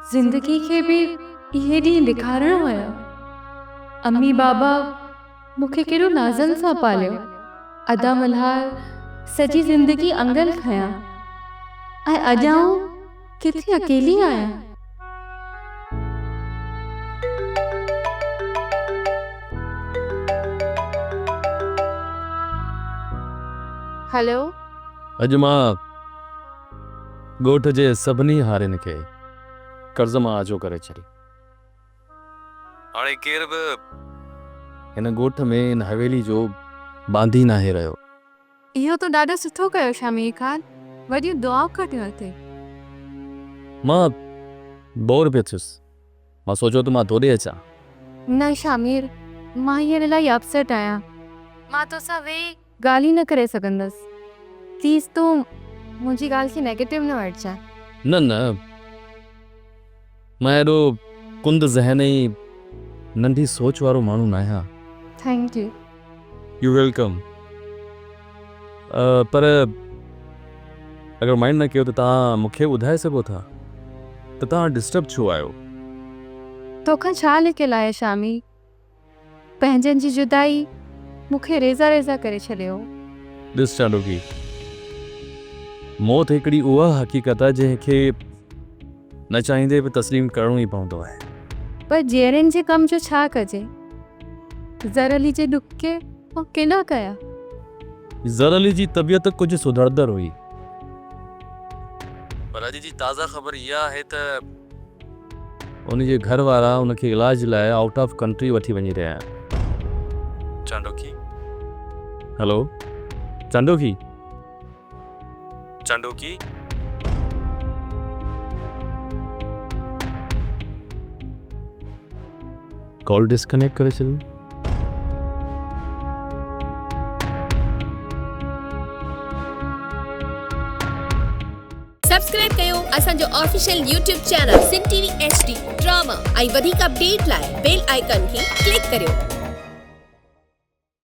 ज़िंदगी खे बि इहे ॾींहं ॾेखारणा हुया। अम्मी बाबा मूंखे केॾो नाज़नि सां पालियो। अदा मल्हार सॼी ज़िंदगी अंगल खयां ऐं अॼु आऊं किथे अकेली आहियां। हेलो, अॼु मां ॻोठ जे सभिनी हारियुनि खे कर्ज़ मां आजो करे छॾी। हाणे केर बि हिन ॻोठ में हिन हवेली जो बांधी नाहे रहियो। इहो त ॾाढो सुठो कयो शामिर ख़ान, वॾियूं दुआऊं कढियो अथई। मां बोर पियो थियुसि, मां सोचियो त मां तोॾे अचां। न शामिर, मां हींअर इलाही अपसेट आहियां। मां तोसां वेही ॻाल्हि ई न करे सघंदसि। प्लीज़ तूं मुंहिंजी ॻाल्हि खे नेगेटिव न वठिजांइ। न मां एॾो कुंद ज़हन ऐं नंढी सोच वारो माण्हू न आहियां। Thank U. U welcome. पर अगरि माइंड न कयो त तव्हां मूंखे ॿुधाए सघो था त तव्हां डिस्टर्ब छो आहियो? तोखां छा लिकियलु आहे शामी? पंहिंजनि जी जुदाई मूंखे रेज़ा रेज़ा करे छॾियो। ॾिस चांडोकी, मौत हिकिड़ी उहा हक़ीक़त आहे जंहिंखे न चाहींदे बि तस्लीम करिणो ई पवंदो आहे। पर जेरनि जे कम जो छा कजे? ज़रली जे ॾुख खे मां किना कया। ज़रली जी तबियत कुझु सुधरदड़ हुई, पर अॼु जी ताज़ा ख़बर इहा आहे त उन जे घर वारा उनखे इलाज लाइ आउट ऑफ कंट्री वठी वञी रहिया आहिनि। चांडोकी, हेलो चांडोकी, चांडोकी, कॉल डिस्कनेक्ट करे छॾियो। सब्सक्राइब कयो असांजो official YouTube channel Singh TV HD drama ऐं वधीक अपडेट लाइ बेल आइकन खे क्लिक करियो।